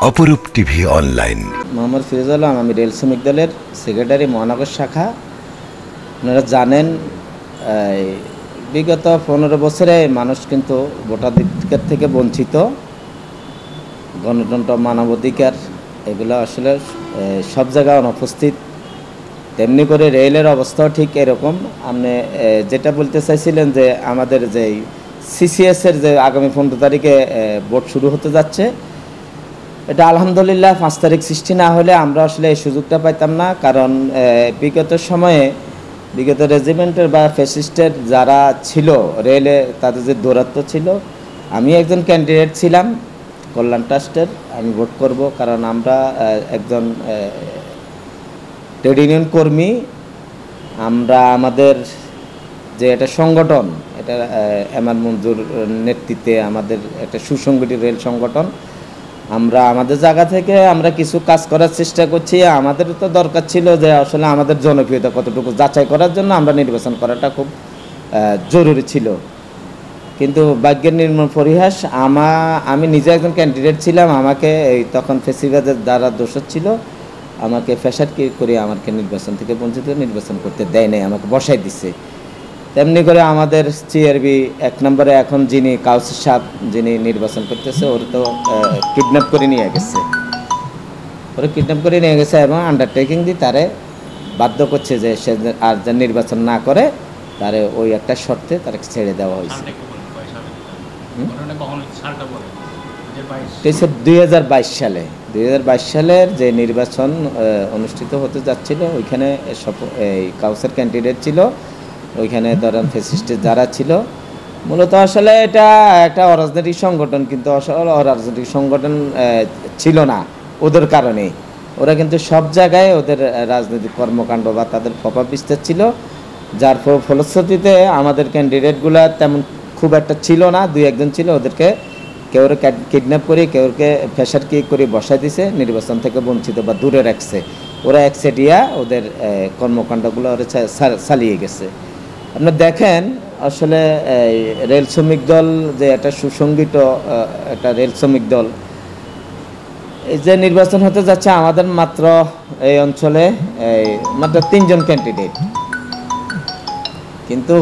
অপরূপ TV online. Mohammad Firoz Alam, আমি rail শ্রমিক দলের সেক্রেটারি মহানগর শাখা। আপনারা জানেন বিগত 15 বছরে মানুষ কিন্তু ভোটাধিকার থেকে বঞ্চিত। গণতন্ত্র, মানবাধিকার এগুলো আসলে সব জায়গায় অনুপস্থিত। তেমনি করে রেলের অবস্থাও ঠিক এরকম। আপনি যেটা বলতে চাইছিলেন যে আমাদের যে সিসিএসের যে আগামী 15 তারিখে ভোট শুরু হতে যাচ্ছে, এটা আলহামদুলিল্লাহ 5 তারিখ সৃষ্টি না হলে আমরা আসলে এই সুযোগটা পাইতাম না। কারণ বিগত সময়ে বিগত রেজিমেন্টের বা ফ্যাসিস্টের যারা ছিল রেলে, তাদের যে দৌরাত্ম্য ছিল, আমি একজন ক্যান্ডিডেট ছিলাম কল্যাণ ট্রাস্টের। আমি ভোট করব কারণ আমরা একজন ট্রেড ইউনিয়ন কর্মী। আমরা আমাদের যে একটা সংগঠন, এটা এমআর মঞ্জুর নেতৃত্বে আমাদের একটা সুসংগঠিত রেল সংগঠন। আমরা আমাদের জায়গা থেকে আমরা কিছু কাজ করার চেষ্টা করছি। আমাদের তো দরকার ছিল যে আসলে আমাদের জনপ্রিয়তা কতটুকু যাচাই করার জন্য আমরা নির্বাচন করাটা খুব জরুরি ছিল। কিন্তু ভাগ্যের নির্মম পরিহাস, আমি নিজে একজন ক্যান্ডিডেট ছিলাম। আমাকে তখন ফেসিবাদের দ্বারা দোষর ছিল, আমাকে ফেসার করে আমাকে নির্বাচন থেকে বঞ্চিত, নির্বাচন করতে দেয় নাই, আমাকে বসাই দিচ্ছে। তেমনি করে আমাদের সিআরবি 1 নম্বরে এখন যিনি কাউসার সাহেব, যিনি নির্বাচন করতেছে, ওর তো কিডন্যাপ করে নিয়ে গেছে এবং আন্ডারটেকিং দিয়ে তারে বাধ্য করছে যে সে আর যা নির্বাচন না করে তারে ওই একটা শর্তে তাকে ছেড়ে দেওয়া হয়েছে। 2022 সালের যে নির্বাচন অনুষ্ঠিত হতে যাচ্ছিল, ওইখানে এই কাউসার ক্যান্ডিডেট ছিল। ওইখানে ধরেন ফ্যাসিস্টের যারা ছিল, মূলত আসলে এটা একটা অরাজনৈতিক সংগঠন, কিন্তু আসলে অরাজনৈতিক সংগঠন ছিল না ওদের কারণে। ওরা কিন্তু সব জায়গায় ওদের রাজনৈতিক কর্মকাণ্ড বা তাদের প্রভাব বিস্তার ছিল, যার ফলশ্রুতিতে আমাদের ক্যান্ডিডেটগুলো তেমন খুব একটা ছিল না। 2-1 ছিল, ওদেরকে কেউ কিডন্যাপ করে, কেউকে ফেসার কি করে বসাই দিছে, নির্বাচন থেকে বঞ্চিত বা দূরে রাখছে। ওরা একচেটিয়া ওদের কর্মকাণ্ডগুলো ওরা চালিয়ে গেছে। আপনি দেখেন আসলে রেল শ্রমিক দল যে একটা সুসংগঠিত একটা রেল শ্রমিক দল, এই যে নির্বাচন হতে যাচ্ছে, আমাদের মাত্র এই অঞ্চলে মাত্র 3 জন ক্যান্ডিডেট। কিন্তু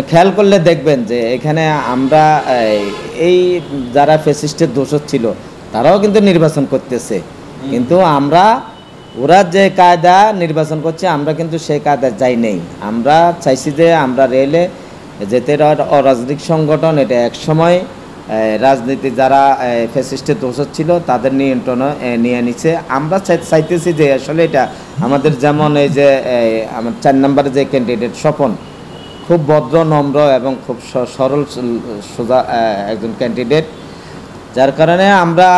খেয়াল করলে দেখবেন যে এখানে আমরা এই যারা ফ্যাসিস্টের দোষর ছিল তারাও কিন্তু নির্বাচন করতেছে, কিন্তু আমরা ওরা যে কায়দা নির্বাচন করছে আমরা কিন্তু সেই কায়দা যাই নেই। আমরা চাইছি যে আমরা রেলে যেতে অরাজনৈতিক সংগঠন, এটা এক সময় রাজনীতি যারা ফ্যাসিস্টের দোষর ছিল তাদের নিয়ন্ত্রণ নিয়ে নিচ্ছে। আমরা চাইতেছি যে আসলে এটা আমাদের, যেমন এই যে আমার 4 নম্বরে যে ক্যান্ডিডেট স্বপন, খুব ভদ্র, নম্র এবং খুব সরল সোজা একজন ক্যান্ডিডেট, যার কারণে আমরা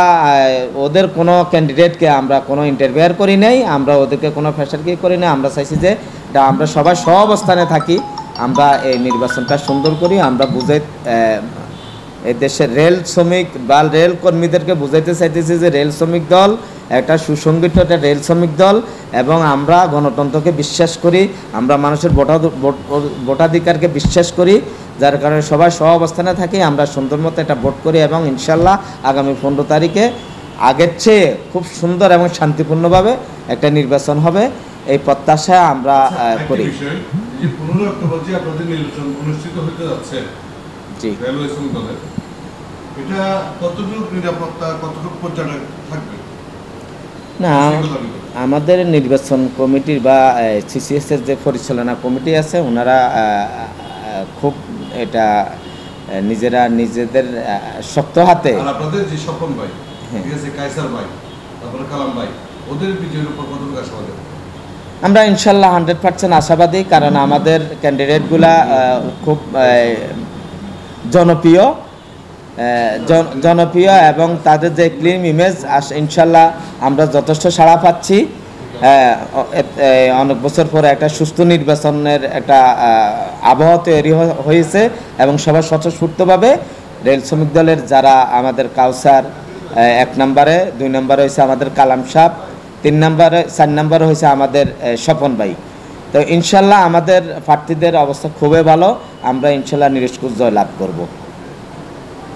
ওদের কোনো ক্যান্ডিডেটকে আমরা কোনো ইন্টারভিউ করি নাই, আমরা ওদেরকে কোনো ফ্যাসারকি করি নাই। আমরা চাইছি যে আমরা সবাই অবস্থানে থাকি, আমরা এই নির্বাচনটা সুন্দর করি। আমরা এই দেশের রেল শ্রমিক বা রেল কর্মীদেরকে বুঝাইতে চাইতেছি যে রেল শ্রমিক দল একটা সুসংগঠিত একটা রেল শ্রমিক দল, এবং আমরা গণতন্ত্রকে বিশ্বাস করি, আমরা মানুষের ভোটাধিকারকে বিশ্বাস করি, যার কারণে সবাই অবস্থানে থাকি। আমরা সুন্দর মতো একটা ভোট করি এবং ইনশাল্লাহ আগামী 15 তারিখে আগের চেয়ে খুব সুন্দর এবং শান্তিপূর্ণভাবে একটা নির্বাচন হবে, এই প্রত্যাশা আমরা করি। জি, না, আমাদের নির্বাচন কমিটির বা সিসিএসের যে পরিচালনা কমিটি আছে, ওনারা খুব এটা নিজেদের শক্ত হাতে, আমরা ইনশাল্লাহ 100% আশাবাদী। কারণ আমাদের ক্যান্ডিডেটগুলা খুব জনপ্রিয় এবং তাদের যে ক্লিন ইমেজ, ইনশাল্লাহ আমরা যথেষ্ট সাড়া পাচ্ছি। অনেক বছর পরে একটা সুস্থ নির্বাচনের একটা আবহাওয়া তৈরি হয়েছে এবং সবার স্বতঃস্ফূর্তভাবে রেল শ্রমিক দলের যারা আমাদের কাউসার 1 নম্বরে, 2 নম্বরে হয়েছে আমাদের কালাম সাহেব, 3 নম্বরে, 4 নম্বরে হয়েছে আমাদের স্বপন ভাই। তো ইনশাল্লাহ আমাদের প্রার্থীদের অবস্থা খুবই ভালো, আমরা ইনশাল্লাহ নিরঙ্কুশ জয় লাভ করব।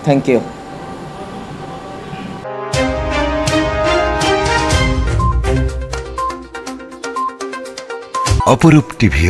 Thank you. অপরূপ টিভি